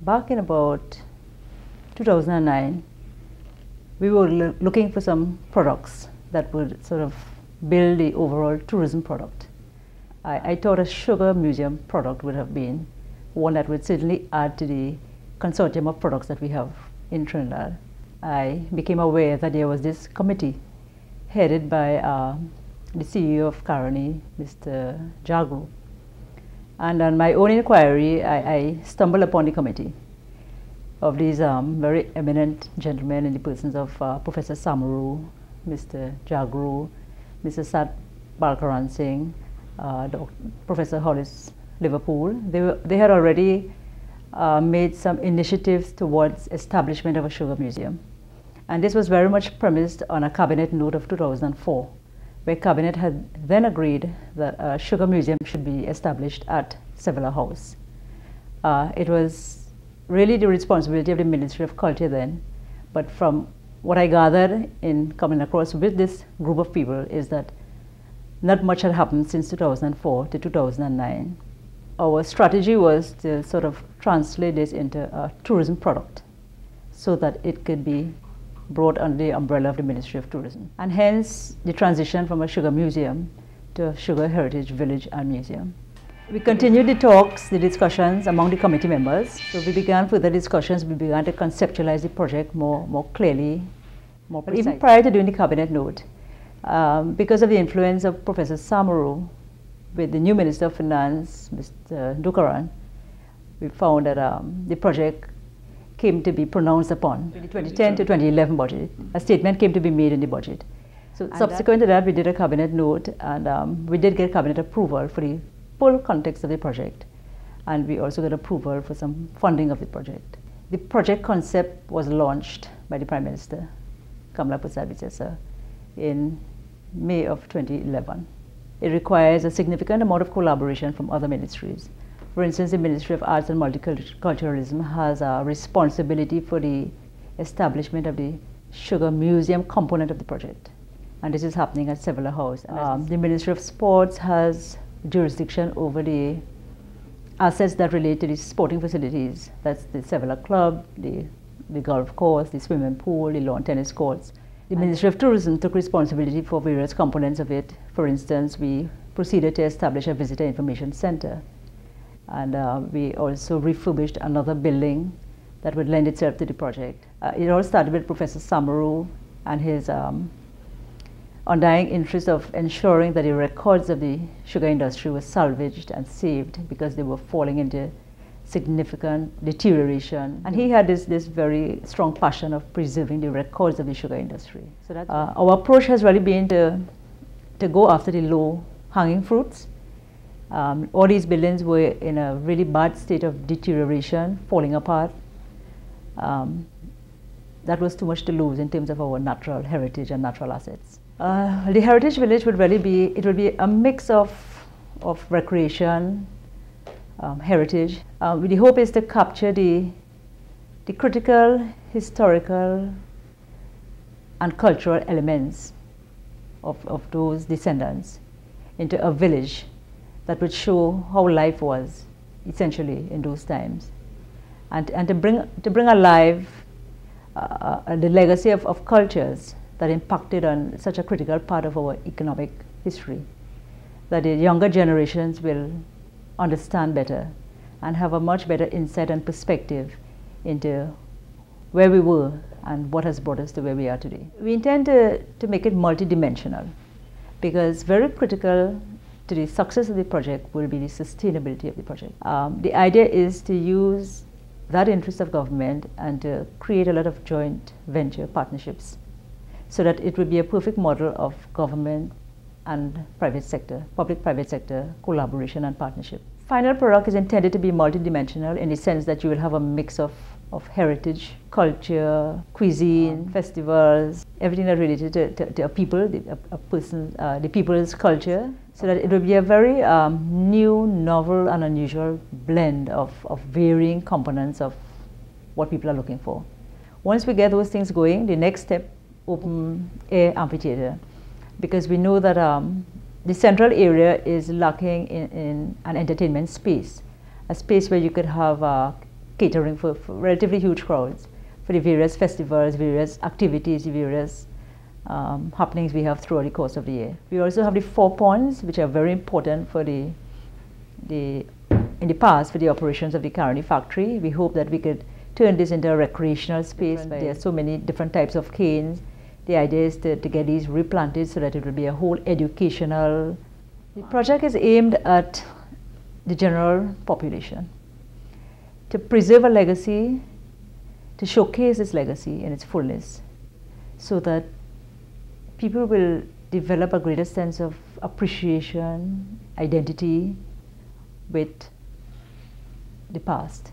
Back in about 2009, we were looking for some products that would sort of build the overall tourism product. I thought a sugar museum product would have been one that would certainly add to the consortium of products that we have in Trinidad. I became aware that there was this committee headed by the CEO of Caroni, Mr. Jagru. And on my own inquiry, I stumbled upon the committee of these very eminent gentlemen in the persons of Professor Samaru, Mr. Jagru, Mr. Sat Balkaran Singh, Professor Hollis Liverpool. They had already made some initiatives towards establishment of a sugar museum. And this was very much premised on a cabinet note of 2004, where cabinet had then agreed that a sugar museum should be established at Sevilla House. It was really the responsibility of the Ministry of Culture then, but from what I gathered in coming across with this group of people is that not much had happened since 2004 to 2009. Our strategy was to sort of translate this into a tourism product so that it could be brought under the umbrella of the Ministry of Tourism. And hence the transition from a sugar museum to a sugar heritage village and museum. We continued the talks, the discussions among the committee members. So we began further discussions, we began to conceptualize the project more clearly, more precisely. Even prior to doing the cabinet note, because of the influence of Professor Samaru with the new Minister of Finance, Mr. Dukaran, we found that the project came to be pronounced upon in the 2010 to 2011 budget. A statement came to be made in the budget. So subsequent to that, we did a cabinet note, and we did get cabinet approval for the full context of the project, and we also got approval for some funding of the project. The project concept was launched by the Prime Minister, Rampersad, in May of 2011. It requires a significant amount of collaboration from other ministries. For instance, the Ministry of Arts and Multiculturalism has a responsibility for the establishment of the sugar museum component of the project, and this is happening at Sevilla House. The Ministry of Sports has jurisdiction over the assets that relate to the sporting facilities. That's the Sevilla Club, the golf course, the swimming pool, the lawn tennis courts. The Ministry of Tourism took responsibility for various components of it. For instance, we proceeded to establish a visitor information center, and we also refurbished another building that would lend itself to the project. It all started with Professor Samaru and his undying interest of ensuring that the records of the sugar industry were salvaged and saved because they were falling into significant deterioration. And he had this very strong passion of preserving the records of the sugar industry. So that's our approach has really been to go after the low-hanging fruits. All these buildings were in a really bad state of deterioration, falling apart. That was too much to lose in terms of our natural heritage and natural assets. The heritage village would really be, it would be a mix of recreation, heritage. The hope is to capture the critical, historical and cultural elements of those descendants into a village that would show how life was essentially in those times, and to bring alive the legacy of cultures that impacted on such a critical part of our economic history, that the younger generations will understand better and have a much better insight and perspective into where we were and what has brought us to where we are today. We intend to make it multidimensional, because very critical to the success of the project will be the sustainability of the project. The idea is to use that interest of government and to create a lot of joint venture partnerships so that it would be a perfect model of government and private sector, public-private sector collaboration and partnership. Final product is intended to be multidimensional in the sense that you will have a mix of heritage, culture, cuisine, festivals, everything that related to a people, the people's culture, so that it will be a very new, novel and unusual blend of varying components of what people are looking for. Once we get those things going, the next step, open air amphitheater, because we know that the central area is lacking in an entertainment space, a space where you could have catering for relatively huge crowds for the various festivals, various activities, various happenings we have throughout the course of the year. We also have the 4 ponds, which are very important for in the past for the operations of the Caroni factory. We hope that we could turn this into a recreational space. There are so many different types of canes. The idea is to get these replanted so that it will be a whole educational. The project is aimed at the general population to preserve a legacy, to showcase its legacy in its fullness, so that people will develop a greater sense of appreciation, identity with the past.